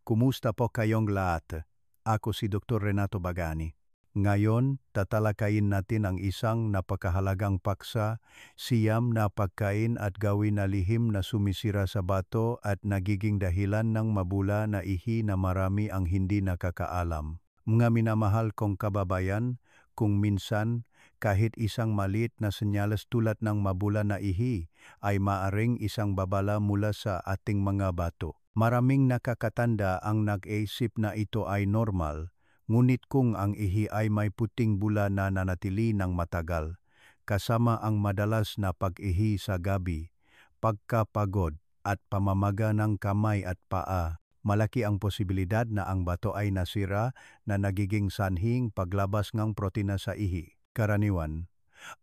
Kumusta po kayong lahat? Ako si Dr. Renato Bagani. Ngayon, tatalakayin natin ang isang napakahalagang paksa, siyam na pagkain at gawin na lihim na sumisira sa bato at nagiging dahilan ng mabula na ihi na marami ang hindi nakakaalam. Mga minamahal kong kababayan, kung minsan, kahit isang maliit na senyales tulad ng mabula na ihi ay maaring isang babala mula sa ating mga bato. Maraming nakakatanda ang nag-iisip na ito ay normal, ngunit kung ang ihi ay may puting bula na nanatili ng matagal, kasama ang madalas na pag-ihi sa gabi, pagkapagod at pamamaga ng kamay at paa, malaki ang posibilidad na ang bato ay nasira na nagiging sanhing paglabas ng protina sa ihi. Karaniwan,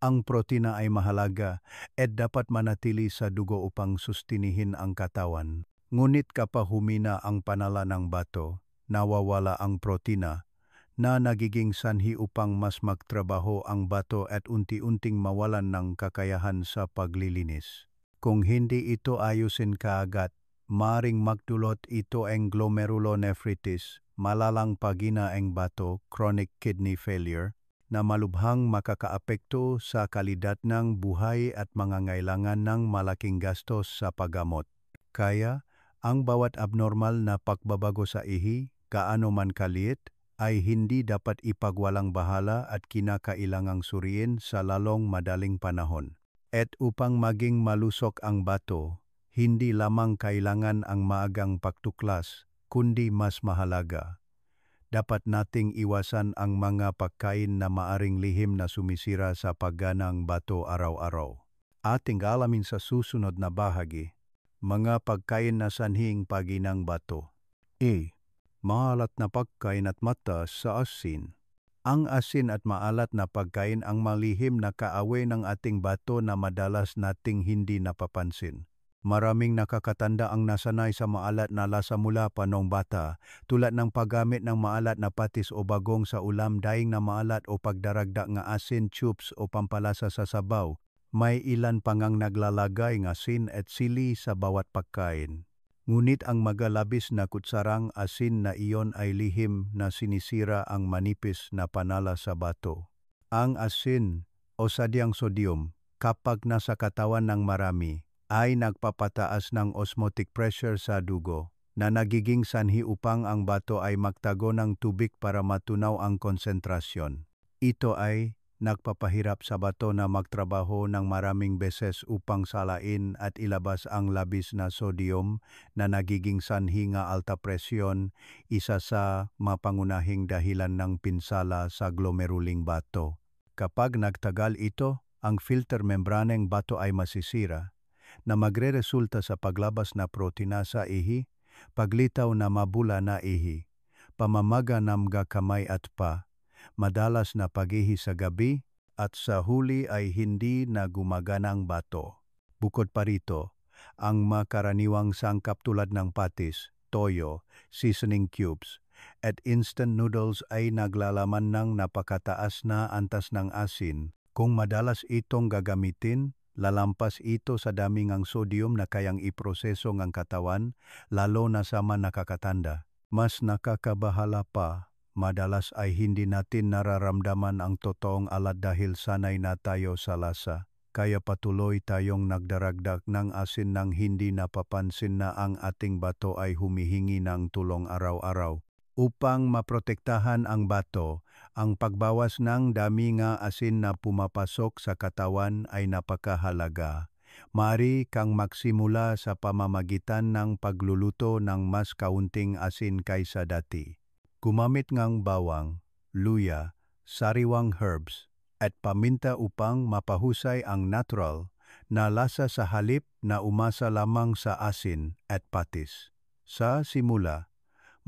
ang protina ay mahalaga at dapat manatili sa dugo upang sustinihin ang katawan. Ngunit kapag humina ang panala ng bato, nawawala ang protina na nagiging sanhi upang mas magtrabaho ang bato at unti-unting mawalan ng kakayahan sa paglilinis. Kung hindi ito ayusin kaagad, maring magdulot ito ang glomerulonephritis, malalang pagina ang bato, chronic kidney failure, na malubhang makakaapekto sa kalidad ng buhay at mangangailangan ng malaking gastos sa paggamot. Kaya, ang bawat abnormal na pagbabago sa ihi, gaano man kaliit, ay hindi dapat ipagwalang bahala at kinakailangang suriin sa lalong madaling panahon. At upang maging malusok ang bato, hindi lamang kailangan ang maagang pagtuklas, kundi mas mahalaga. Dapat nating iwasan ang mga pagkain na maaring lihim na sumisira sa pagganang bato araw-araw. Ating alamin sa susunod na bahagi, mga pagkain na sanhing paginang bato. Maalat na pagkain at mataas sa asin. Ang asin at maalat na pagkain ang malihim na kaaway ng ating bato na madalas nating hindi napapansin. Maraming nakakatanda ang nasanay sa maalat na lasa mula pa noong bata, tulad ng paggamit ng maalat na patis o bagong sa ulam, daing na maalat o pagdaragdag ng asin tubes o pampalasa sa sabaw. May ilan pangang naglalagay ng asin at sili sa bawat pagkain. Ngunit ang magalabis na kutsarang asin na iyon ay lihim na sinisira ang manipis na panala sa bato. Ang asin o sadyang sodium, kapag nasa katawan ng marami, ay nagpapataas ng osmotic pressure sa dugo na nagiging sanhi upang ang bato ay magtago ng tubig para matunaw ang konsentrasyon. Ito ay nagpapahirap sa bato na magtrabaho ng maraming beses upang salain at ilabas ang labis na sodium na nagiging sanhi ng alta presyon, isa sa mapangunahing dahilan ng pinsala sa glomeruling bato. Kapag nagtagal ito, ang filter membraneng bato ay masisira, na magreresulta sa paglabas na protina sa ihi, paglitaw na mabula na ihi, pamamaga ng kamay at pa, madalas na pag-ihi sa gabi, at sa huli ay hindi na gumaganang bato. Bukod pa rito, ang makaraniwang sangkap tulad ng patis, toyo, seasoning cubes, at instant noodles ay naglalaman ng napakataas na antas ng asin. Kung madalas itong gagamitin, lalampas ito sa dami ng sodium na kayang iproseso ng katawan, lalo na sa mga nakakatanda. Mas nakakabahala pa, madalas ay hindi natin nararamdaman ang totoong alat dahil sanay na tayo sa lasa. Kaya patuloy tayong nagdaragdag ng asin nang hindi napapansin na ang ating bato ay humihingi ng tulong araw-araw. Upang maprotektahan ang bato, ang pagbawas ng dami ng asin na pumapasok sa katawan ay napakahalaga. Maaari kang magsimula sa pamamagitan ng pagluluto ng mas kaunting asin kaysa dati. Gumamit ng bawang, luya, sariwang herbs, at paminta upang mapahusay ang natural na lasa sa halip na umasa lamang sa asin at patis. Sa simula,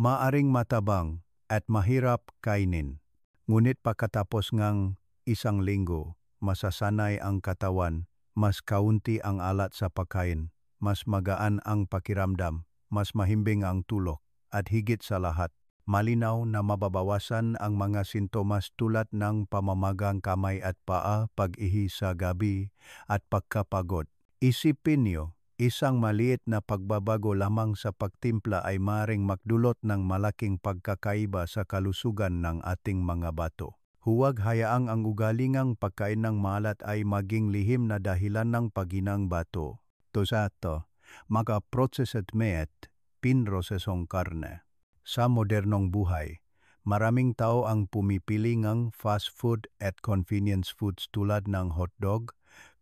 maaring matabang at mahirap kainin. Ngunit pagkatapos ng isang linggo, masasanay ang katawan, mas kaunti ang alat sa pagkain, mas magaan ang pakiramdam, mas mahimbing ang tulog, at higit sa lahat, malinaw na mababawasan ang mga sintomas tulad ng pamamagang kamay at paa, pag-ihi sa gabi, at pagkapagod. Isipin niyo, Isang maliit na pagbabago lamang sa pagtimpla ay maring magdulot ng malaking pagkakaiba sa kalusugan ng ating mga bato. Huwag hayaang ang ugalingang pagkain ng maalat ay maging lihim na dahilan ng paginang bato. Tosato, mga processed meat, pinrosesong karne. Sa modernong buhay, maraming tao ang pumipili ng fast food at convenience foods tulad ng hotdog,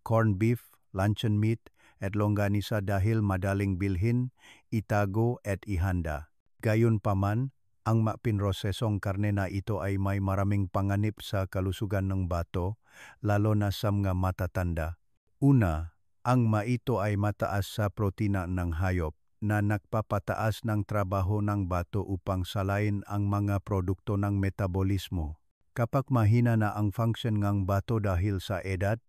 corned beef, luncheon meat, at longganisa dahil madaling bilhin, itago at ihanda. Gayunpaman, ang mapinrosesong karne na ito ay may maraming panganib sa kalusugan ng bato, lalo na sa mga matatanda. Una, ang maito ay mataas sa protina ng hayop na nagpapataas ng trabaho ng bato upang salayin ang mga produkto ng metabolismo. Kapag mahina na ang function ng bato dahil sa edad,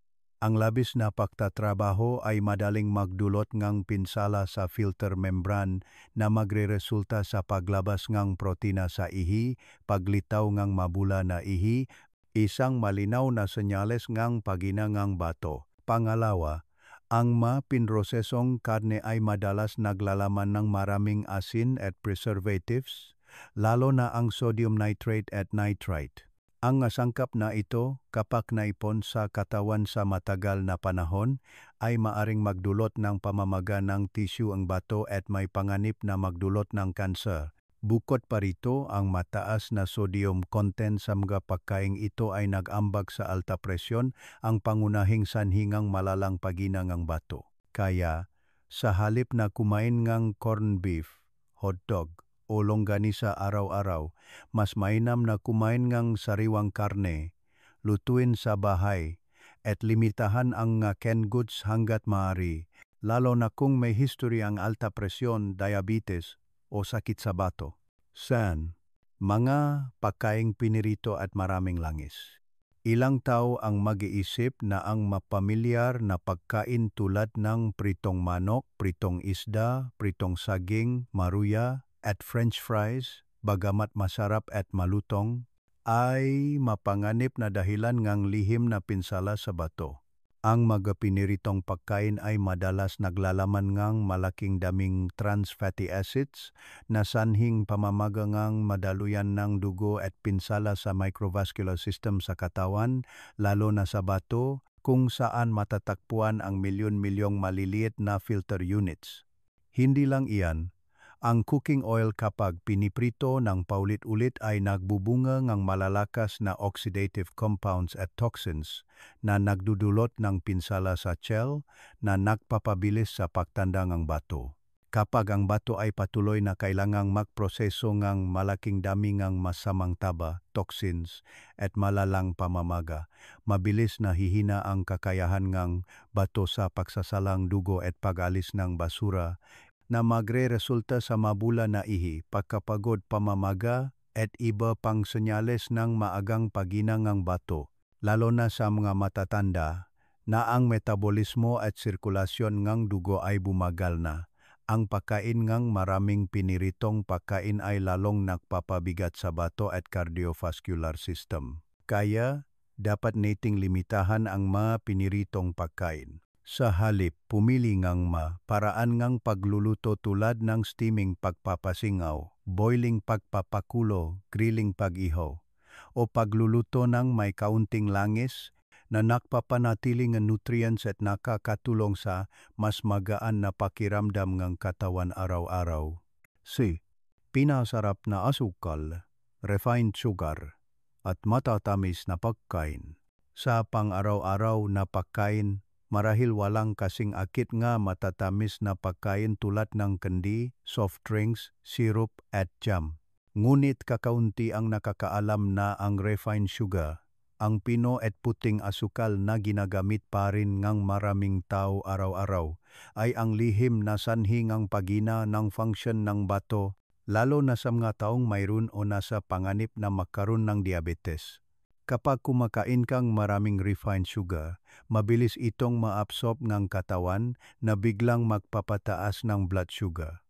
ang labis na pagtatrabaho ay madaling magdulot ng pinsala sa filter membran na magreresulta sa paglabas ng protina sa ihi, paglitaw ng mabula na ihi, isang malinaw na senyales ng pagina ng bato. Pangalawa, ang mapinrosesong karne ay madalas naglalaman ng maraming asin at preservatives, lalo na ang sodium nitrate at nitrite. Ang sangkap na ito, kapag naipon sa katawan sa matagal na panahon, ay maaring magdulot ng pamamaga ng tissue ang bato at may panganib na magdulot ng kanser. Bukod pa rito, ang mataas na sodium content sa mga pagkaing ito ay nag-ambag sa alta presyon, ang pangunahing sanhi ng malalang pagina ng bato. Kaya, sa halip na kumain ng corned beef, hotdog, o longganisa araw-araw, mas mainam na kumain ng sariwang karne, lutuin sa bahay, at limitahan ang canned goods hanggat maaari, lalo na kung may history ang alta presyon, diabetes, o sakit sa bato. Mga pagkaing pinirito at maraming langis. Ilang tao ang mag-iisip na ang mapamilyar na pagkain tulad ng pritong manok, pritong isda, pritong saging, maruya, at french fries, bagamat masarap at malutong, ay mapanganib na dahilan ng lihim na pinsala sa bato. Ang mga piniritong pagkain ay madalas naglalaman ng malaking daming trans fatty acids na sanhing pamamaga ng madaluyan ng dugo at pinsala sa microvascular system sa katawan, lalo na sa bato, kung saan matatagpuan ang milyon-milyong maliliit na filter units. Hindi lang iyan, ang cooking oil kapag piniprito ng paulit-ulit ay nagbubunga ng malalakas na oxidative compounds at toxins na nagdudulot ng pinsala sa cell na nagpapabilis sa pagtanda ng bato. Kapag ang bato ay patuloy na kailangang magproseso ng malaking dami ng masamang taba, toxins, at malalang pamamaga, mabilis na hihina ang kakayahan ng bato sa pagsasalang dugo at pag-alis ng basura, na magre-resulta sa mabula na ihi, pagkapagod, pamamaga, at iba pang senyales ng maagang pagina ng bato, lalo na sa mga matatanda, na ang metabolismo at sirkulasyon ng dugo ay bumagal na. Ang pagkain ng maraming piniritong pagkain ay lalong nagpapabigat sa bato at cardiovascular system. Kaya, dapat nating limitahan ang mga piniritong pagkain. Sa halip, pumili ng paraan ng pagluluto tulad ng steaming pagpapasingaw, boiling pagpapakulo, grilling pag-ihaw, o pagluluto ng may kaunting langis na nagpapanatiling ng nutrients at nakakatulong sa mas magaan na pakiramdam ng katawan araw-araw. Pinasarap na asukal, refined sugar, at matatamis na pagkain. Sa pang-araw-araw na pagkain, marahil walang kasing akit nga matatamis na pagkain tulad ng candy, soft drinks, syrup at jam. Ngunit kakaunti ang nakakaalam na ang refined sugar, ang pino at puting asukal na ginagamit pa rin ng maraming tao araw-araw, ay ang lihim na sanhi ng pagina ng function ng bato, lalo na sa mga taong mayroon o nasa panganib na magkaroon ng diabetes. Kapag kumakain kang maraming refined sugar, mabilis itong maabsorb ng katawan na biglang magpapataas ng blood sugar.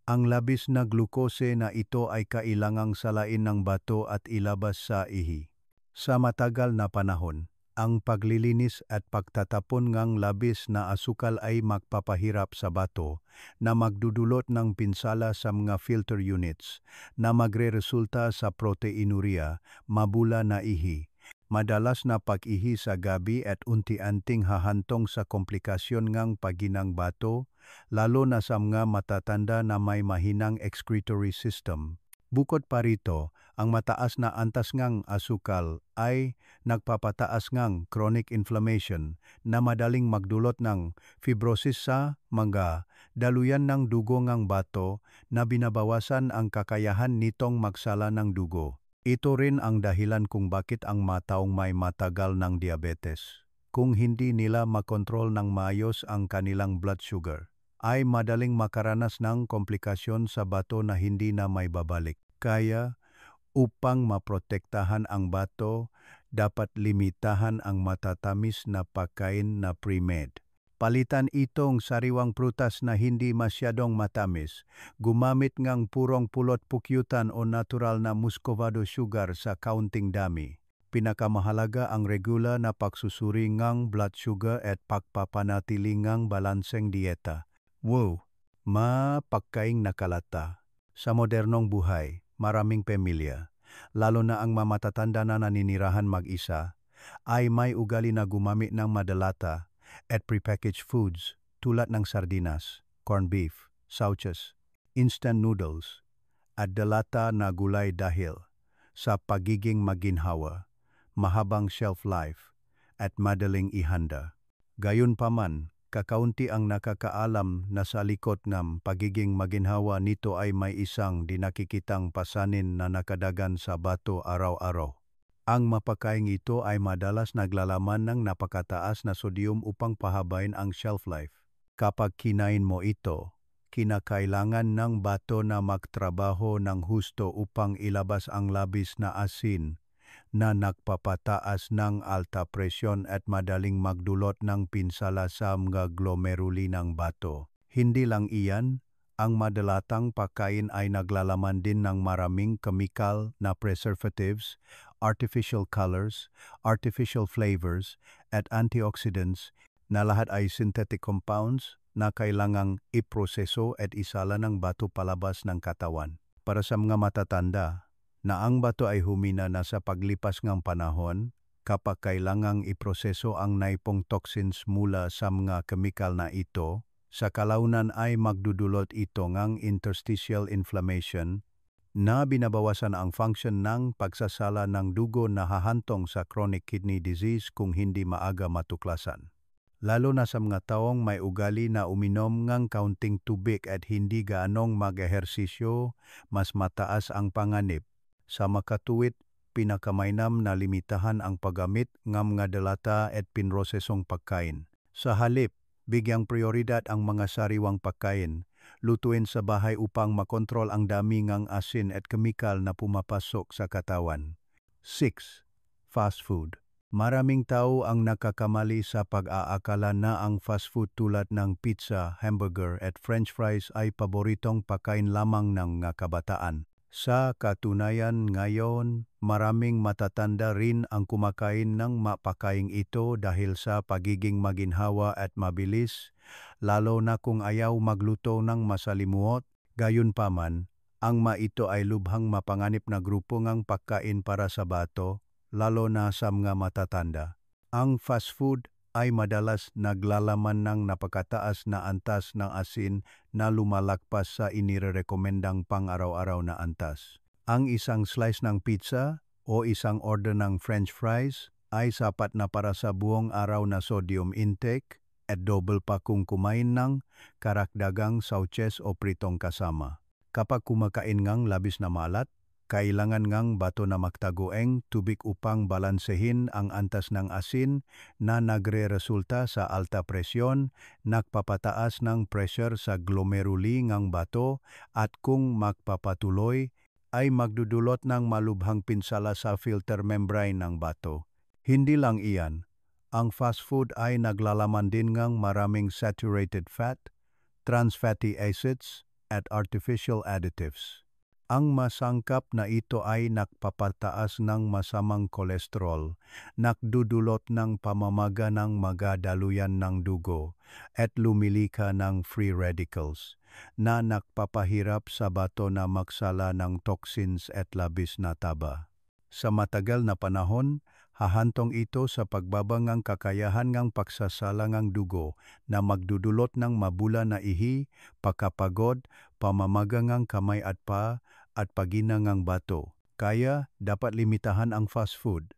Ang labis na glukose na ito ay kailangang salain ng bato at ilabas sa ihi. Sa matagal na panahon, Ang paglilinis at pagtatapon ngang labis na asukal ay magpapahirap sa bato na magdudulot ng pinsala sa mga filter units na magreresulta sa proteinuria, mabula na ihi. Madalas na pag-ihi sa gabi at unti-anting hahantong sa komplikasyon ngang paginang bato, lalo na sa mga matatanda na may mahinang excretory system. Bukod pa rito, ang mataas na antas ngang asukal ay nagpapataas ngang chronic inflammation na madaling magdulot ng fibrosis sa mga daluyan ng dugo ngang bato na binabawasan ang kakayahan nitong magsala ng dugo. Ito rin ang dahilan kung bakit ang mga taong may matagal ng diabetes, kung hindi nila makontrol ng maayos ang kanilang blood sugar, ay madaling makaranas ng komplikasyon sa bato na hindi na may babalik. Kaya, upang maprotektahan ang bato, dapat limitahan ang matatamis na pagkain na pre-made. Palitan itong sariwang prutas na hindi masyadong matamis. Gumamit ngang purong pulot pukyutan o natural na muscovado sugar sa kaunting dami. Pinakamahalaga ang regular na pagsusuri ngang blood sugar at pagpapanatili ngang balanseng dieta. Wow! Pagkaing nakalata. Sa modernong buhay, maraming pamilya, lalo na ang mamatatanda na naninirahan mag-isa, ay may ugali na gumamit ng madalata at prepackaged foods tulad ng sardinas, corned beef, sauces, instant noodles, at dalata na gulay dahil sa pagiging maginhawa, mahabang shelf life, at madaling ihanda. Gayunpaman, kakaunti ang nakakaalam na sa likod ng pagiging maginhawa nito ay may isang dinakikitang pasanin na nakadagan sa bato araw-araw. Ang mapakaing ito ay madalas naglalaman ng napakataas na sodium upang pahabain ang shelf life. Kapag kinain mo ito, kinakailangan ng bato na magtrabaho ng husto upang ilabas ang labis na asin na nagpapataas ng alta presyon at madaling magdulot ng pinsala sa mga glomeruli ng bato. Hindi lang iyan, ang madalatang pagkain ay naglalaman din ng maraming kemikal na preservatives, artificial colors, artificial flavors, at antioxidants na lahat ay synthetic compounds na kailangang iproseso at isala ng bato palabas ng katawan. Para sa mga matatanda, na ang bato ay humina na sa paglipas ng panahon kapag kailangang iproseso ang naipong toxins mula sa mga kemikal na ito, sa kalaunan ay magdudulot ito ng interstitial inflammation na binabawasan ang function ng pagsasala ng dugo na hahantong sa chronic kidney disease kung hindi maaga matuklasan. Lalo na sa mga taong may ugali na uminom ng kaunting tubig at hindi gaanong mag-ehersisyo, mas mataas ang panganib. Sa makatuwid, pinakamainam na limitahan ang paggamit ng mga dalata at pinrosesong pagkain. Sa halip, bigyang prioridad ang mga sariwang pagkain, lutuin sa bahay upang makontrol ang dami ng asin at kemikal na pumapasok sa katawan. 6. Fast food. Maraming tao ang nakakamali sa pag-aakala na ang fast food tulad ng pizza, hamburger at french fries ay paboritong pagkain lamang ng kabataan. Sa katunayan ngayon, maraming matatanda rin ang kumakain ng mapakaing ito dahil sa pagiging maginhawa at mabilis, lalo na kung ayaw magluto ng masalimuot. Gayunpaman, ang ito ay lubhang mapanganib na grupo ng pagkain para sa bato, lalo na sa mga matatanda. Ang fast food ay madalas naglalaman ng napakataas na antas ng asin na lumalagpas sa inirekomendang pang-araw-araw na antas. Ang isang slice ng pizza o isang order ng french fries ay sapat na para sa buong araw na sodium intake at double pa kung kumain ng karagdagang sauces o pritong kasama. Kapag kumakain ngang labis na malat, kailangan ngang bato na magtagueng tubig upang balansehin ang antas ng asin na nagre-resulta sa alta presyon, nagpapataas ng pressure sa glomeruli ng bato at kung magpapatuloy ay magdudulot ng malubhang pinsala sa filter membrane ng bato. Hindi lang iyan, ang fast food ay naglalaman din ng maraming saturated fat, trans fatty acids at artificial additives. Ang masangkap na ito ay nakpapataas ng masamang kolesterol, nakdudulot ng pamamaga ng magadaluyan ng dugo, at lumilika ng free radicals, na nakpapahirap sa bato na magsala ng toxins at labis na taba. Sa matagal na panahon, hahantong ito sa pagbabangang kakayahan ng pagsasala ng dugo na magdudulot ng mabula na ihi, pagkapagod, pamamagangang kamay at paa, at paginangang bato. Kaya dapat limitahan ang fast food.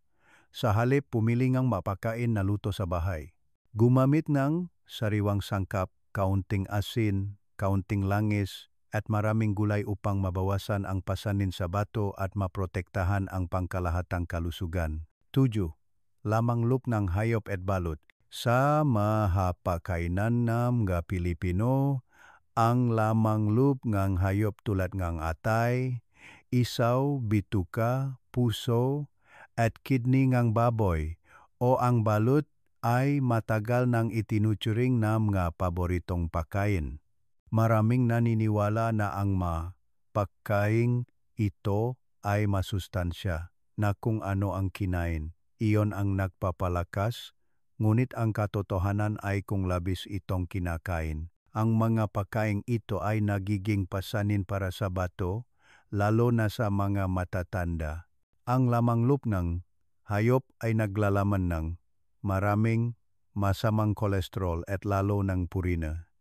Sa halip pumili ng mapakain na luto sa bahay. Gumamit ng sariwang sangkap, kaunting asin, kaunting langis, at maraming gulay upang mabawasan ang pasanin sa bato at maprotektahan ang pangkalahatang kalusugan. 7. Lamang lup ng hayop at balut. Sa mahapakainan ng mga Pilipino, ang lamang lup ng hayop tulad ng atay, isaw, bituka, puso, at kidney ng baboy o ang balut ay matagal nang itinuturing na mga paboritong pagkain. Maraming naniniwala na ang pagkain ito ay masustansya na kung ano ang kinain. Iyon ang nagpapalakas, ngunit ang katotohanan ay kung labis itong kinakain. Ang mga pagkain ito ay nagiging pasanin para sa bato, lalo na sa mga matatanda. Ang lamang lup ng hayop ay naglalaman ng maraming masamang kolesterol at lalo ng purina.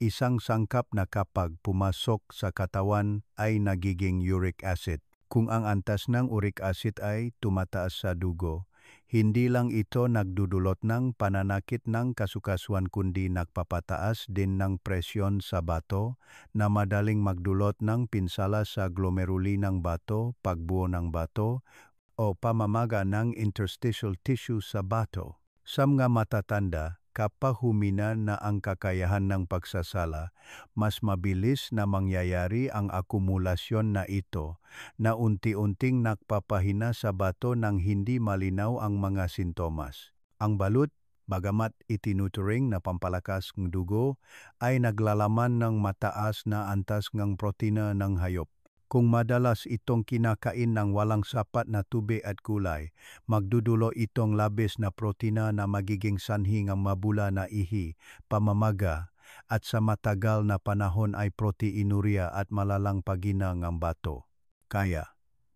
Isang sangkap na kapag pumasok sa katawan ay nagiging uric acid. Kung ang antas ng uric acid ay tumataas sa dugo, hindi lang ito nagdudulot ng pananakit ng kasukasuan kundi nagpapataas din ng presyon sa bato na madaling magdulot ng pinsala sa glomeruli ng bato, pagbuo ng bato, o pamamaga ng interstitial tissue sa bato. Sa mga matatanda, kapag humina na ang kakayahan ng pagsasala, mas mabilis na mangyayari ang akumulasyon na ito na unti-unting nagpapahina sa bato nang hindi malinaw ang mga sintomas. Ang balut, bagamat itinuturing na pampalakas ng dugo, ay naglalaman ng mataas na antas ng protina ng hayop. Kung madalas itong kinakain ng walang sapat na tubig at gulay, magdudulo itong labis na protina na magiging sanhi ng mabula na ihi, pamamaga, at sa matagal na panahon ay proteinuria at malalang pagina ng bato. Kaya,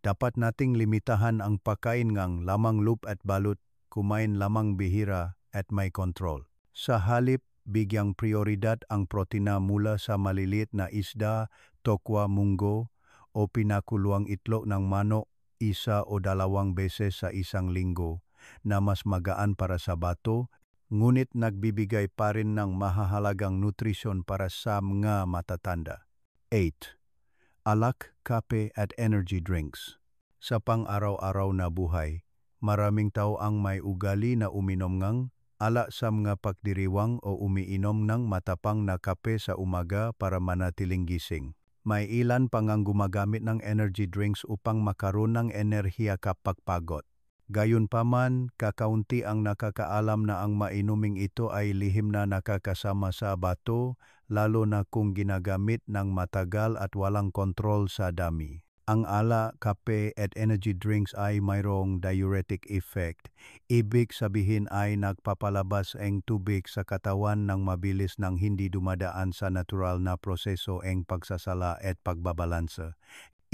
dapat nating limitahan ang pagkain ng lamang lup at balut, kumain lamang bihira at may kontrol. Sa halip, bigyang prioridad ang protina mula sa maliliit na isda, tokwa, munggo, o pinakuluang itlog ng manok 1 o 2 beses sa isang linggo na mas magaan para sa bato, ngunit nagbibigay pa rin ng mahahalagang nutrisyon para sa mga matatanda. 8. Alak, kape at energy drinks. Sa pang-araw-araw na buhay, maraming tao ang may ugali na uminom ng alak sa mga pagdiriwang o umiinom ng matapang na kape sa umaga para manatiling gising. May ilan pang ang gumagamit ng energy drinks upang makaroon ng enerhiya kapag pagod. Gayunpaman, kakaunti ang nakakaalam na ang mainuming ito ay lihim na nakakasama sa bato, lalo na kung ginagamit ng matagal at walang kontrol sa dami. Ang alak, kape at energy drinks ay mayroong diuretic effect. Ibig sabihin ay nagpapalabas ang tubig sa katawan ng mabilis nang hindi dumadaan sa natural na proseso ang pagsasala at pagbabalansa.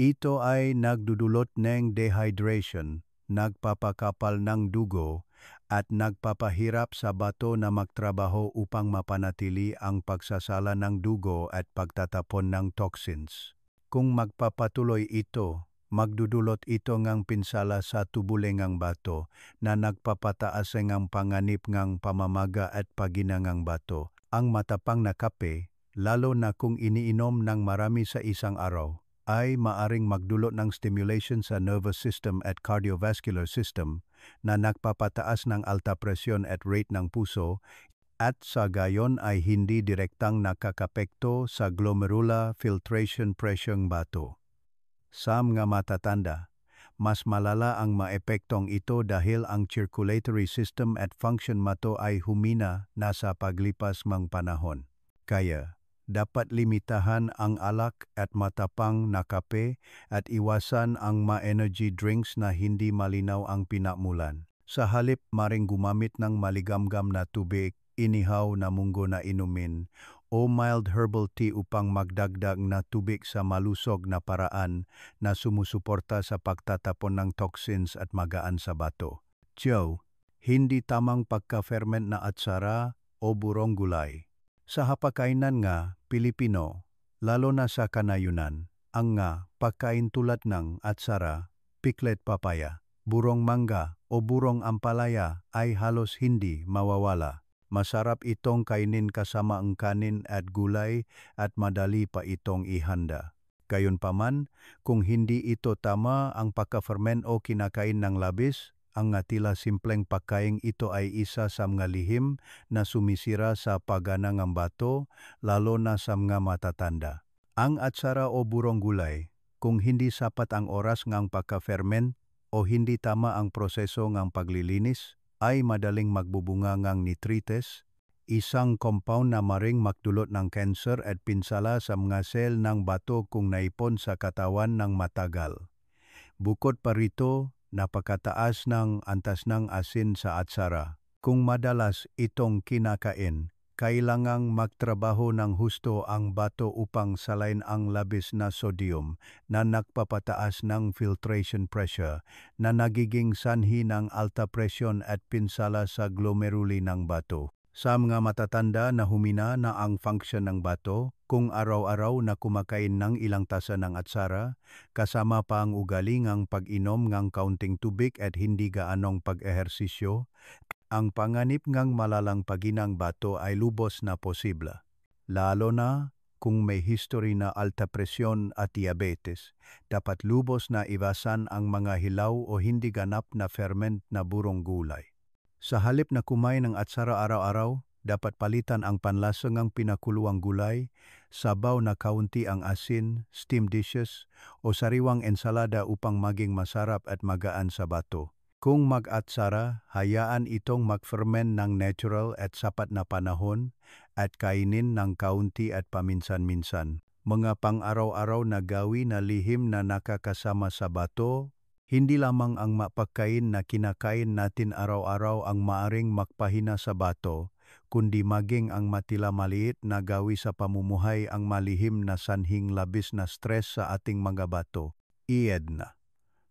Ito ay nagdudulot ng dehydration, nagpapakapal ng dugo, at nagpapahirap sa bato na magtrabaho upang mapanatili ang pagsasala ng dugo at pagtatapon ng toxins. Kung magpapatuloy ito, magdudulot ito ng pinsala sa tubulengang bato na nagpapataas ng panganib ng pamamaga at paginangang bato. Ang matapang na kape, lalo na kung iniinom ng marami sa isang araw, ay maaring magdulot ng stimulation sa nervous system at cardiovascular system na nagpapataas ng alta presyon at rate ng puso, at sa gayon ay hindi direktang nakakapekto sa glomerular filtration pressure ng bato. Sa mga matatanda, mas malala ang maepektong ito dahil ang circulatory system at function mato ay humina na sa paglipas ng panahon. Kaya, Dapat limitahan ang alak at matapang na kape at iwasan ang ma-energy drinks na hindi malinaw ang pinamulan. Sa halip maring gumamit ng maligamgam na tubig, inihaw na munggo na inumin, o mild herbal tea upang magdagdag na tubig sa malusog na paraan na sumusuporta sa pagtatapon ng toxins at magaan sa bato. Joe, hindi tamang pagka-ferment na atsara o burong gulay. Sa hapakainan nga, Pilipino, lalo na sa kanayunan, ang nga pagkain tulad ng atsara, piklet papaya, burong mangga o burong ampalaya ay halos hindi mawawala. Masarap itong kainin kasama ang kanin at gulay at madali pa itong ihanda. Gayunpaman, kung hindi ito tama ang pagka-ferment o kinakain ng labis, ang nga tila simpleng pagkain ito ay isa sa mga lihim na sumisira sa pagana ng bato, lalo na sa mga matatanda. Ang atsara o burong gulay, kung hindi sapat ang oras ng pagka-ferment o hindi tama ang proseso ng paglilinis, ay madaling magbubunga ng nitrites, isang compound na maring magdulot ng cancer at pinsala sa mga sel ng bato kung naipon sa katawan ng matagal. Bukod pa rito, napakataas ng antas ng asin sa atsara. Kung madalas itong kinakain, kailangang magtrabaho ng husto ang bato upang salain ang labis na sodium na nagpapataas ng filtration pressure na nagiging sanhi ng alta presyon at pinsala sa glomeruli ng bato. Sa mga matatanda na humina na ang function ng bato, kung araw-araw na kumakain ng ilang tasa ng atsara, kasama pa ang ugali ng pag-inom ng kaunting tubig at hindi gaanong pag-ehersisyo, ang panganib ng malalang paginang bato ay lubos na posible. Lalo na kung may history na alta presyon at diabetes, dapat lubos na iwasan ang mga hilaw o hindi ganap na ferment na burong gulay. Sa halip na kumain ng atsara araw-araw, dapat palitan ang panlasa ng pinakuluang gulay, sabaw na kaunti ang asin, steamed dishes, o sariwang ensalada upang maging masarap at magaan sa bato. Kung mag-atsara, hayaan itong mag-ferment ng natural at sapat na panahon at kainin ng kaunti at paminsan-minsan. Mga pang-araw-araw na gawi na lihim na nakakasama sa bato, hindi lamang ang mapagkain na kinakain natin araw-araw ang maaring magpahina sa bato, kundi maging ang matila maliit na gawi sa pamumuhay ang malihim na sanhing labis na stress sa ating mga bato. Na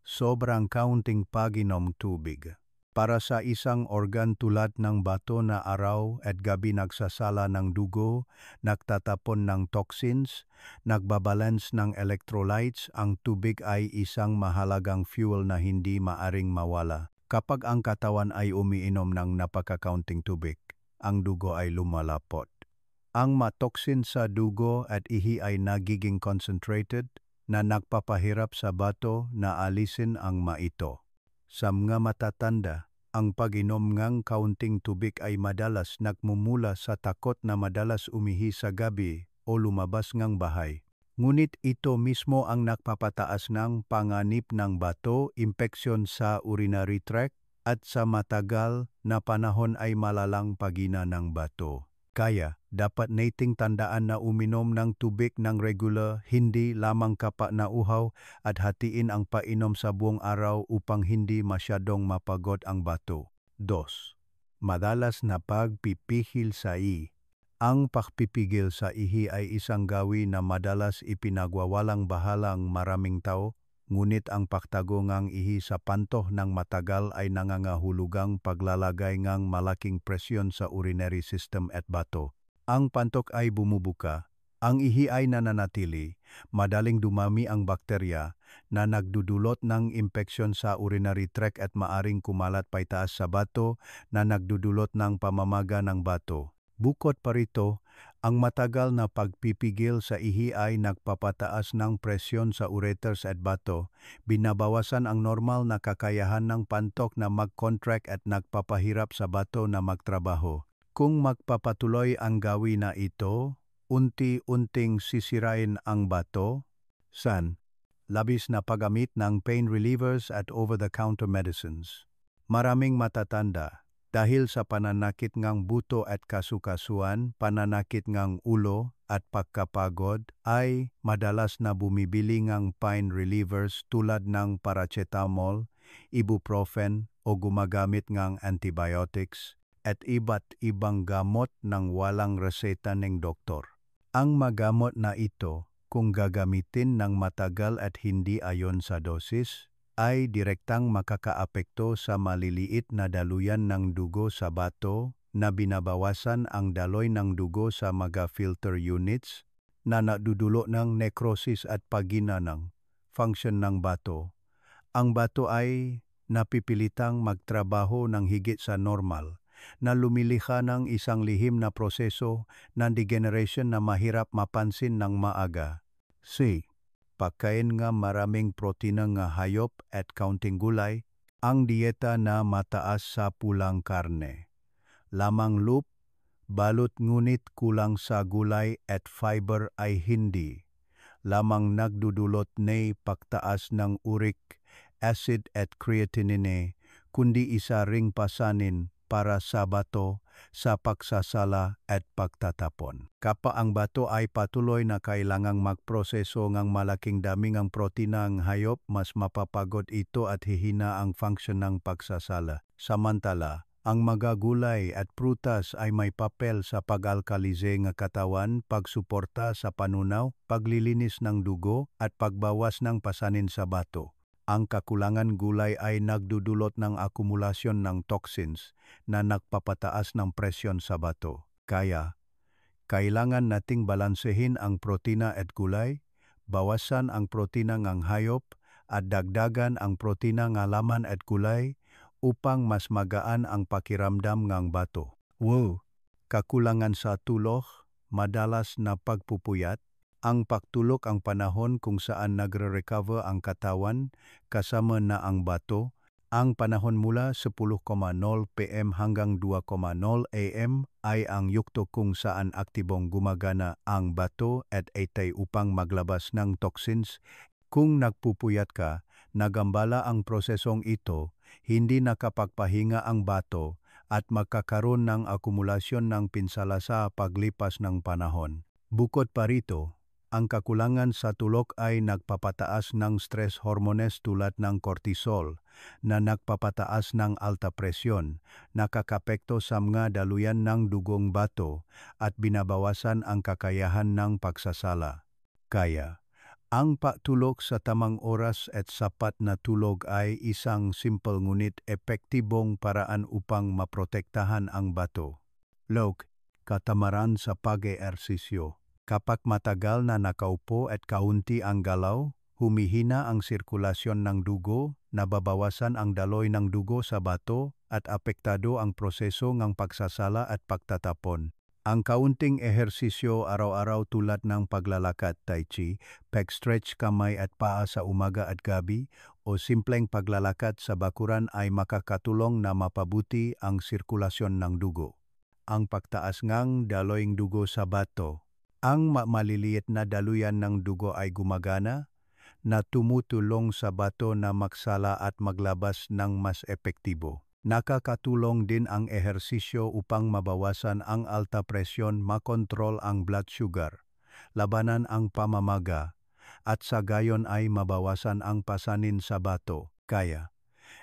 sobrang kaunting pag-inom tubig. Para sa isang organ tulad ng bato na araw at gabi nagsasala ng dugo, nagtatapon ng toxins, nagbabalance ng electrolytes, ang tubig ay isang mahalagang fuel na hindi maaring mawala. Kapag ang katawan ay umiinom ng napakakaunting tubig, ang dugo ay lumalapot. Ang toxin sa dugo at ihi ay nagiging concentrated, na nagpapahirap sa bato na alisin ang maito. Sa mga matatanda, ang pag-inom ng kaunting tubig ay madalas nagmumula sa takot na madalas umihi sa gabi o lumabas ng bahay. Ngunit ito mismo ang nagpapataas ng panganib ng bato, impeksyon sa urinary tract, at sa matagal na panahon ay malalang pagina ng bato. Kaya, dapat nating tandaan na uminom ng tubig ng regular, hindi lamang kapag nauhaw, at hatiin ang painom sa buong araw upang hindi masyadong mapagod ang bato. 2. Madalas na pagpipihil sa ihi. Ang pagpipigil sa ihi ay isang gawi na madalas ipinagwawalang bahalang maraming tao, ngunit ang pagtago ng ihi sa pantoh ng matagal ay nangangahulugang paglalagay ng malaking presyon sa urinary system at bato. Ang pantok ay bumubuka, ang ihi ay nananatili, madaling dumami ang bakterya na nagdudulot ng impeksyon sa urinary tract at maaring kumalat paitaas sa bato na nagdudulot ng pamamaga ng bato. Bukod pa rito, ang matagal na pagpipigil sa ihi ay nagpapataas ng presyon sa ureters at bato, binabawasan ang normal na kakayahan ng pantok na mag-contract at nagpapahirap sa bato na magtrabaho. Kung magpapatuloy ang gawi na ito, unti-unting sisirain ang bato. Labis na paggamit ng pain relievers at over-the-counter medicines. Maraming matatanda, Dahil sa pananakit ngang buto at kasukasuan, pananakit ngang ulo at pagkapagod ay madalas na bumibili ngang pain relievers tulad ng paracetamol, ibuprofen o gumagamit ngang antibiotics at iba't ibang gamot ng walang reseta ng doktor. Ang magamot na ito, kung gagamitin ng matagal at hindi ayon sa dosis, ay direktang makakaapekto sa maliliit na daluyan ng dugo sa bato na binabawasan ang daloy ng dugo sa mga filter units na nadudulot ng necrosis at paghina ng function ng bato. Ang bato ay napipilitang magtrabaho ng higit sa normal na lumilikha ng isang lihim na proseso ng degeneration na mahirap mapansin ng maaga. C. Pagkain nga maraming protina nga hayop at kaunting gulay, ang dieta na mataas sa pulang karne. Lamang loop, balot ngunit kulang sa gulay at fiber ay hindi. Lamang nagdudulot ng pagtaas ng uric acid at creatinine, kundi isa ring pasanin para sa bato sa pagsasala at pagtatapon. Kapag ang bato ay patuloy na kailangang magproseso ng malaking dami ng protina ng hayop, mas mapapagod ito at hihina ang function ng pagsasala. Samantala, ang mga gulay at prutas ay may papel sa pag-alkalize ng katawan, pagsuporta sa panunaw, paglilinis ng dugo at pagbawas ng pasanin sa bato. Ang kakulangan gulay ay nagdudulot ng akumulasyon ng toxins na nagpapataas ng presyon sa bato. Kaya, kailangan nating balansehin ang protina at gulay, bawasan ang protina ng hayop at dagdagan ang protina ng laman at gulay upang mas magaan ang pakiramdam ng bato. Kakulangan sa tulog, madalas na pagpupuyat, ang pagtulog ang panahon kung saan nagre-recover ang katawan kasama na ang bato. Ang panahon mula 10:00 PM hanggang 2:00 AM ay ang yukto kung saan aktibong gumagana ang bato at itay upang maglabas ng toxins. Kung nagpupuyat ka, nagambala ang prosesong ito, hindi nakapagpahinga ang bato at magkakaroon ng akumulasyon ng pinsala sa paglipas ng panahon. Bukod pa rito, ang kakulangan sa tulog ay nagpapataas ng stress hormones tulad ng cortisol na nagpapataas ng alta presyon, nakakapekto sa mga daluyan ng dugong bato at binabawasan ang kakayahan ng pagsasala. Kaya, ang pagtulog sa tamang oras at sapat na tulog ay isang simple ngunit epektibong paraan upang maprotektahan ang bato. Katamaran sa pag-eehersisyo. Kapag matagal na nakaupo at kaunti ang galaw, humihina ang sirkulasyon ng dugo, nababawasan ang daloy ng dugo sa bato at apektado ang proseso ng pagsasala at pagtatapon. Ang kaunting ehersisyo araw-araw tulad ng paglalakad, tai chi, pag-stretch kamay at paa sa umaga at gabi o simpleng paglalakad sa bakuran ay makakatulong na mapabuti ang sirkulasyon ng dugo. Ang pagtaas ng daloyng dugo sa bato. Ang maliliit na daluyan ng dugo ay gumagana na tumutulong sa bato na magsala at maglabas ng mas epektibo. Nakakatulong din ang ehersisyo upang mabawasan ang alta presyon, makontrol ang blood sugar, labanan ang pamamaga, at sa gayon ay mabawasan ang pasanin sa bato. Kaya,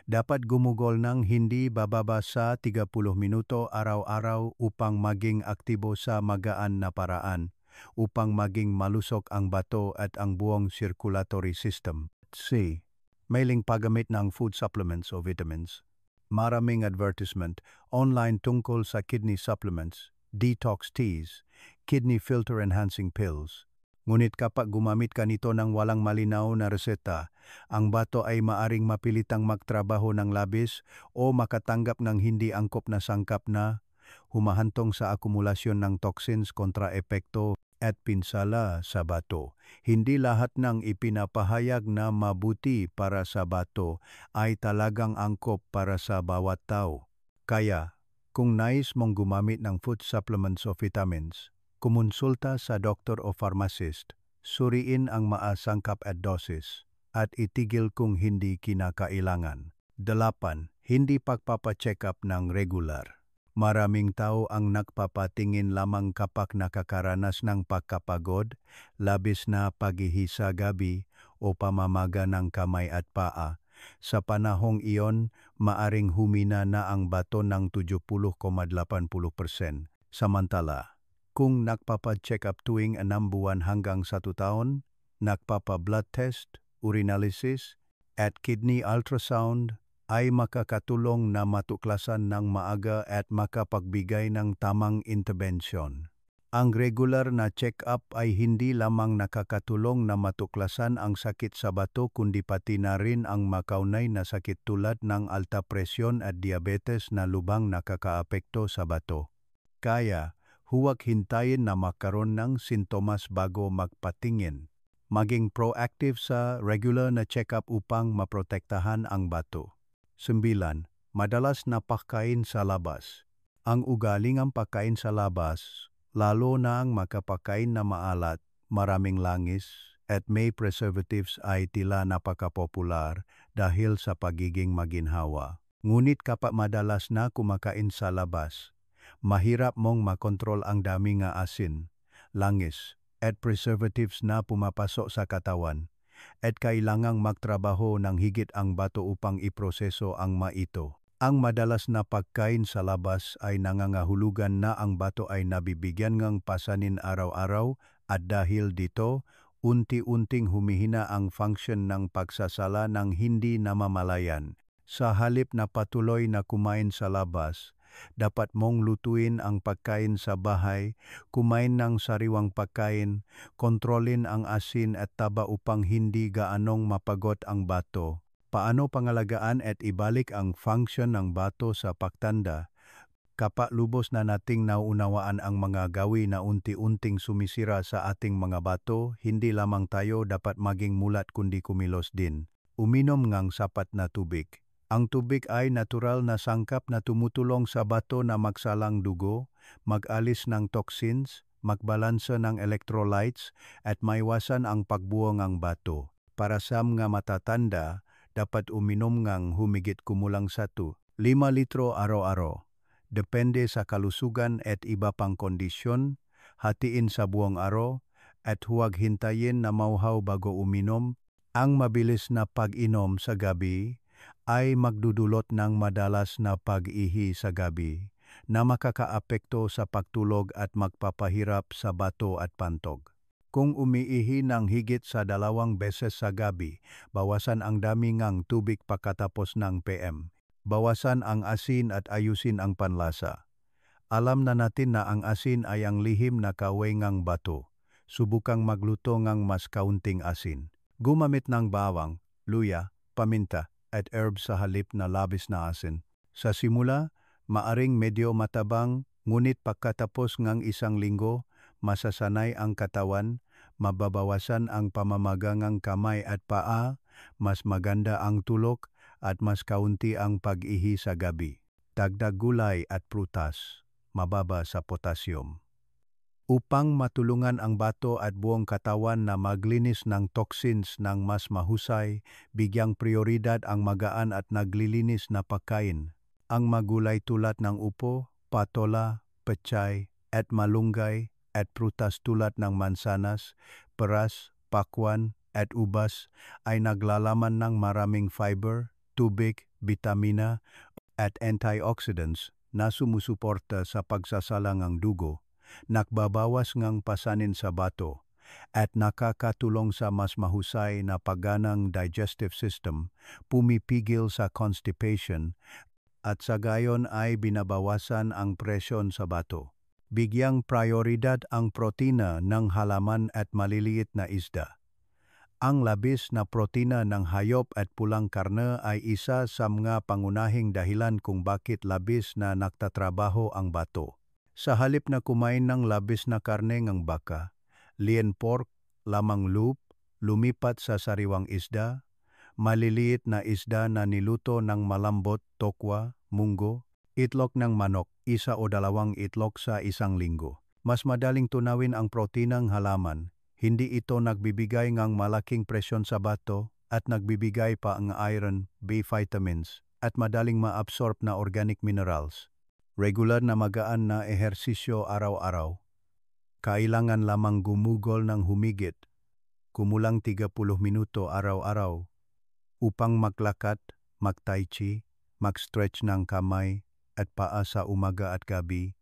dapat gumugol ng hindi bababa sa 30 minuto araw-araw upang maging aktibo sa magaan na paraan, upang maging malusog ang bato at ang buong circulatory system. C. Mailing paggamit ng food supplements o vitamins. Maraming advertisement online tungkol sa kidney supplements, detox teas, kidney filter enhancing pills. Ngunit kapag gumamit ka nito ng walang malinaw na reseta, ang bato ay maaring mapilitang magtrabaho ng labis o makatanggap ng hindi angkop na sangkap na humahantong sa akumulasyon ng toxins, kontraepekto at pinsala sa bato. Hindi lahat ng ipinapahayag na mabuti para sa bato ay talagang angkop para sa bawat tao. Kaya, kung nais mong gumamit ng food supplements o vitamins, kumonsulta sa doktor o pharmacist, suriin ang maasangkap at dosis, at itigil kung hindi kinakailangan. 8. hindi pagpapacheck up ng regular. Maraming tao ang nagpapatingin lamang kapag nakakaranas ng pagkapagod, labis na pag-ihi sa gabi o pamamaga ng kamay at paa. Sa panahong iyon, maaring humina na ang bato ng 70,80%. Samantala, kung nagpapa-check up tuwing 6 buwan hanggang 1 taon, nagpapa-blood test, urinalysis, at kidney ultrasound, ay makakatulong na matuklasan ng maaga at makapagbigay ng tamang intervensyon. Ang regular na check-up ay hindi lamang nakakatulong na matuklasan ang sakit sa bato kundi pati na rin ang makaunay na sakit tulad ng alta presyon at diabetes na lubhang nakakaapekto sa bato. Kaya, huwag hintayin na makaroon ng sintomas bago magpatingin. Maging proactive sa regular na check-up upang maprotektahan ang bato. 9. Madalas na pagkain sa labas. Ang ugaling pagkain sa labas, lalo na ang makapakain na maalat, maraming langis, at may preservatives ay tila napakapopular dahil sa pagiging maginhawa. Ngunit kapag madalas na kumakain sa labas, mahirap mong makontrol ang dami nga asin, langis, at preservatives na pumapasok sa katawan, at kailangang magtrabaho ng higit ang bato upang iproseso ang maito. Ang madalas na pagkain sa labas ay nangangahulugan na ang bato ay nabibigyan ng pasanin araw-araw at dahil dito, unti-unting humihina ang function ng pagsasala ng hindi namamalayan. Sa halip na patuloy na kumain sa labas, dapat mong lutuin ang pagkain sa bahay, kumain ng sariwang pagkain, kontrolin ang asin at taba upang hindi gaanong mapagot ang bato. Paano pangalagaan at ibalik ang function ng bato sa pagtanda? Kapag lubos na nating nauunawaan ang mga gawi na unti-unting sumisira sa ating mga bato, hindi lamang tayo dapat maging mulat kundi kumilos din. Uminom ng sapat na tubig. Ang tubig ay natural na sangkap na tumutulong sa bato na magsalang dugo, mag-alis ng toxins, magbalansa ng electrolytes, at maiwasan ang pagbuwang ng bato. Para sa mga matatanda, dapat uminom ng humigit kumulang 1-5 litro araw-araw. Depende sa kalusugan at iba pang kondisyon, hatiin sa buong araw, at huwag hintayin na mauhaw bago uminom. Ang mabilis na pag-inom sa gabi ay magdudulot ng madalas na pag-ihi sa gabi na makakaapekto sa pagtulog at magpapahirap sa bato at pantog. Kung umiihi ng higit sa 2 beses sa gabi, bawasan ang dami ng tubig pagkatapos ng PM. Bawasan ang asin at ayusin ang panlasa. Alam na natin na ang asin ay ang lihim na kaway ng bato. Subukang magluto ng mas kaunting asin. Gumamit ng bawang, luya, paminta, at herbs sa halip na labis na asin. Sa simula, maaring medyo matabang, ngunit pagkatapos ng 1 linggo, masasanay ang katawan, mababawasan ang pamamaga ng kamay at paa, mas maganda ang tulog, at mas kaunti ang pag-ihi sa gabi. Dagdag gulay at prutas, mababa sa potassium. Upang matulungan ang bato at buong katawan na maglinis ng toxins ng mas mahusay, bigyang prioridad ang magaan at naglilinis na pagkain. Ang magulay tulad ng upo, patola, pechay, at malunggay, at prutas tulad ng mansanas, peras, pakwan, at ubas ay naglalaman ng maraming fiber, tubig, bitamina, at antioxidants na sumusuporta sa pagsasala ng dugo, nakbabawas ng pasanin sa bato, at nakakatulong sa mas mahusay na pagganang digestive system, pumipigil sa constipation, at sa gayon ay binabawasan ang presyon sa bato. Bigyang prioridad ang protina ng halaman at maliliit na isda. Ang labis na protina ng hayop at pulang karne ay isa sa mga pangunahing dahilan kung bakit labis na nagtatrabaho ang bato. Sa halip na kumain ng labis na karne ng baka, lean pork, lamang loop, lumipat sa sariwang isda, maliliit na isda na niluto ng malambot, tokwa, munggo, itlog ng manok, 1 o 2 itlog sa 1 linggo. Mas madaling tunawin ang protinang halaman, hindi ito nagbibigay ng malaking presyon sa bato at nagbibigay pa ang iron, B vitamins, at madaling maabsorb na organic minerals. Regular na magaan na ehersisyo araw-araw. Kailangan lamang gumugol ng humigit, kumulang 30 minuto araw-araw upang maglakad, mag-tai chi, mag-stretch ng kamay at paa sa umaga at gabi,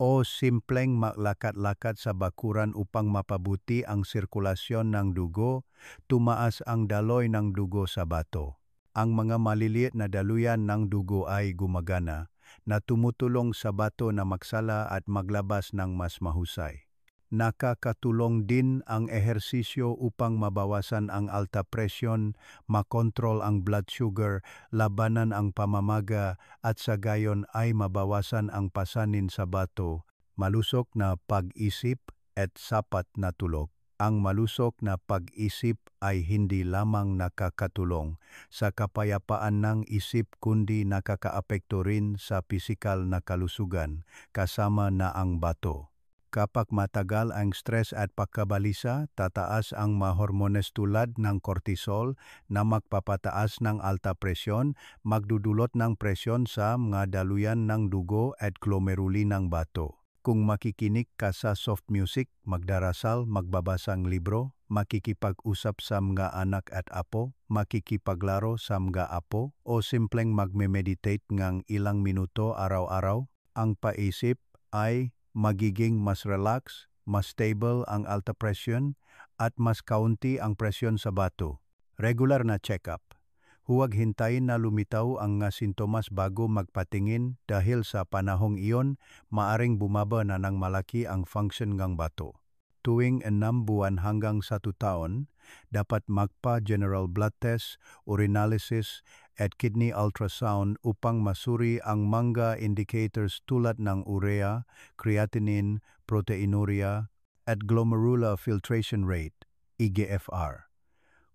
o simpleng maglakad-lakad sa bakuran upang mapabuti ang sirkulasyon ng dugo, tumaas ang daloy ng dugo sa bato. Ang mga maliliit na daluyan ng dugo ay gumagana na tumutulong sa bato na magsala at maglabas ng mas mahusay. Nakakatulong din ang ehersisyo upang mabawasan ang alta presyon, makontrol ang blood sugar, labanan ang pamamaga at sa gayon ay mabawasan ang pasanin sa bato, malusog na pag-isip at sapat na tulog. Ang malusog na pag-isip ay hindi lamang nakakatulong sa kapayapaan ng isip kundi nakakaapekto rin sa pisikal na kalusugan kasama na ang bato. Kapag matagal ang stress at pagkabalisa, tataas ang mga hormones tulad ng cortisol na magpapataas ng alta presyon, magdudulot ng presyon sa mga daluyan ng dugo at glomeruli ng bato. Kung makikinig ka sa soft music, magdarasal, magbabasang libro, makikipag-usap sa mga anak at apo, makikipaglaro sa mga apo, o simpleng magme-meditate ng ilang minuto araw-araw, ang paisip ay magiging mas relax, mas stable ang alta presyon, at mas kaunti ang presyon sa bato. Regular na check-up. Huwag hintayin na lumitaw ang nga sintomas bago magpatingin dahil sa panahong iyon, maaring bumaba na ng malaki ang function ng bato. Tuwing 6 buwan hanggang 1 taon, dapat magpa-general blood test, urinalysis, at kidney ultrasound upang masuri ang mga indicators tulad ng urea, creatinine, proteinuria, at glomerular filtration rate, eGFR.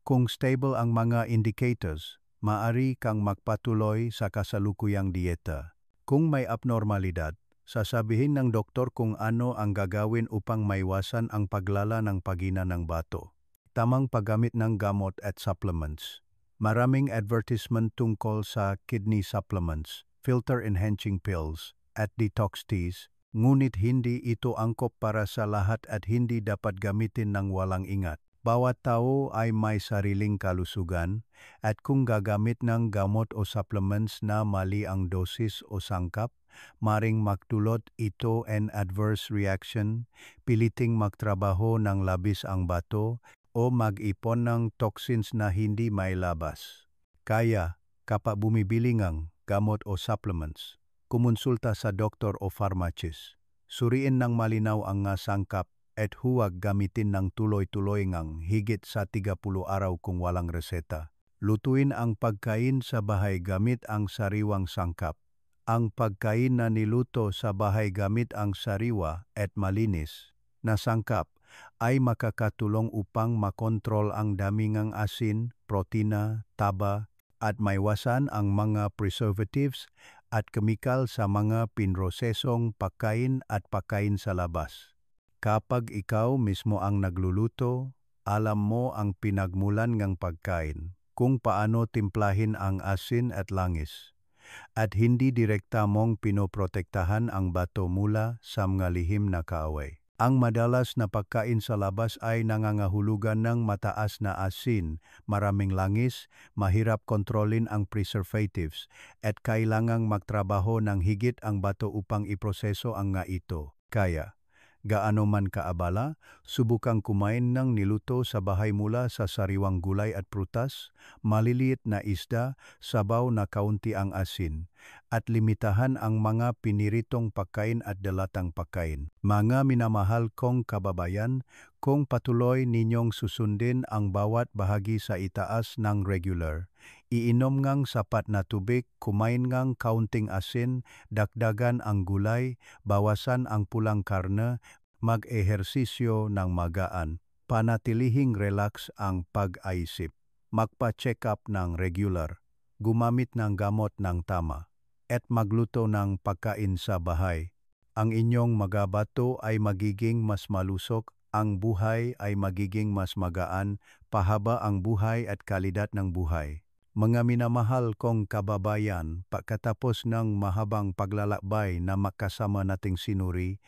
Kung stable ang mga indicators, maaari kang magpatuloy sa kasalukuyang dieta. Kung may abnormalidad, sasabihin ng doktor kung ano ang gagawin upang maiwasan ang paglala ng pagina ng bato. Tamang paggamit ng gamot at supplements. Maraming advertisement tungkol sa kidney supplements, filter-enhancing pills, at detox teas, ngunit hindi ito angkop para sa lahat at hindi dapat gamitin ng walang ingat. Bawat tao ay may sariling kalusugan at kung gagamit ng gamot o supplements na mali ang dosis o sangkap, maring magdulot ito an adverse reaction, piliting magtrabaho ng labis ang bato, o mag-ipon ng toxins na hindi mailabas. Kaya, kapag bumibili ng gamot o supplements, kumonsulta sa doktor o pharmacist. Suriin ng malinaw ang nga sangkap at huwag gamitin ng tuloy-tuloy ngang higit sa 30 araw kung walang reseta. Lutuin ang pagkain sa bahay gamit ang sariwang sangkap. Ang pagkain na niluto sa bahay gamit ang sariwa at malinis na sangkap ay makakatulong upang makontrol ang dami ng asin, protina, taba, at maiwasan ang mga preservatives at kemikal sa mga pinrosesong pagkain at pagkain sa labas. Kapag ikaw mismo ang nagluluto, alam mo ang pinagmulan ng pagkain, kung paano timplahin ang asin at langis, at hindi direkta mong pinoprotektahan ang bato mula sa mga lihim na kaaway. Ang madalas na pagkain sa labas ay nangangahulugan ng mataas na asin, maraming langis, mahirap kontrolin ang preservatives, at kailangang magtrabaho ng higit ang bato upang iproseso ang nga ito. Kaya, gaano man kaabala, subukang kumain ng niluto sa bahay mula sa sariwang gulay at prutas, maliliit na isda, sabaw na kaunti ang asin, at limitahan ang mga piniritong pagkain at dalatang pagkain. Mga minamahal kong kababayan, kung patuloy ninyong susundin ang bawat bahagi sa itaas ng regular, iinom ngang sapat na tubig, kumain ngang kaunting asin, dagdagan ang gulay, bawasan ang pulang karne, mag-ehersisyo ng magaan, panatilihing relax ang pag-aisip, magpa-check up ng regular, gumamit ng gamot ng tama, at magluto ng pagkain sa bahay. Ang inyong mga bato ay magiging mas malusog, ang buhay ay magiging mas magaan, pahaba ang buhay at kalidad ng buhay. Mga minamahal kong kababayan, pagkatapos ng mahabang paglalakbay na makasama nating sinuri,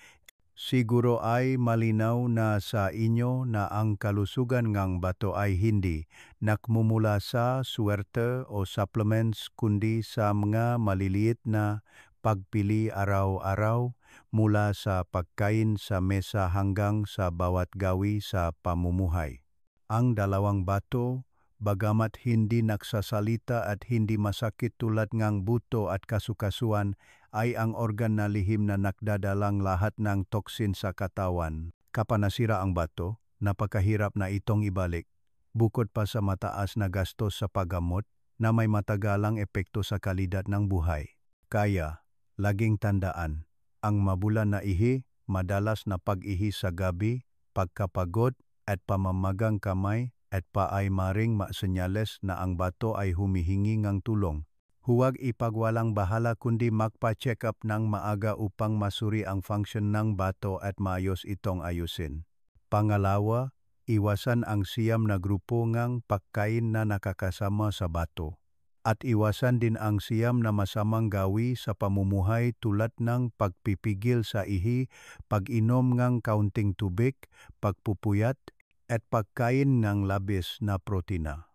siguro ay malinaw na sa inyo na ang kalusugan ng bato ay hindi nakmumula sa suwerte o supplements kundi sa mga maliliit na pagpili araw-araw mula sa pagkain sa mesa hanggang sa bawat gawi sa pamumuhay. Ang dalawang bato, bagamat hindi nagsasalita at hindi masakit tulad ng buto at kasukasuan, ay ang organ na lihim na nagdadalang lahat ng toksin sa katawan. Kapag nasira ang bato, napakahirap na itong ibalik. Bukod pa sa mataas na gastos sa paggamot na may matagalang epekto sa kalidad ng buhay. Kaya, laging tandaan, ang mabulan na ihi, madalas na pag-ihi sa gabi, pagkapagod at pamamagang kamay at pa ay maring masenyales na ang bato ay humihingi ng tulong. Huwag ipagwalang bahala kundi magpa-check up ng maaga upang masuri ang function ng bato at maayos itong ayusin. Pangalawa, iwasan ang siyam na grupo ng pagkain na nakakasama sa bato. At iwasan din ang siyam na masamang gawi sa pamumuhay tulad ng pagpipigil sa ihi, pag-inom ng kaunting tubig, pagpupuyat, at pagkain ng labis na protina.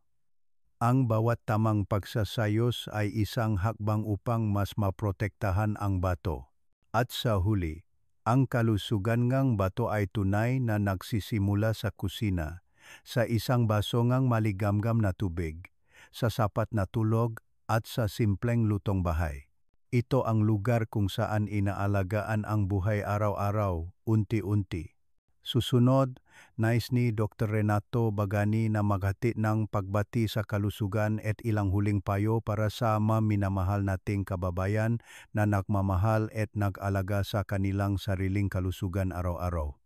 Ang bawat tamang pagsasayos ay isang hakbang upang mas maprotektahan ang bato. At sa huli, ang kalusugan ng bato ay tunay na nagsisimula sa kusina, sa isang baso ng maligamgam na tubig, sa sapat na tulog at sa simpleng lutong bahay. Ito ang lugar kung saan inaalagaan ang buhay araw-araw, unti-unti. Susunod, nais ni Dr. Renato Bagani na maghati ng pagbati sa kalusugan at ilang huling payo para sa minamahal nating kababayan na nagmamahal at nag-alaga sa kanilang sariling kalusugan araw-araw.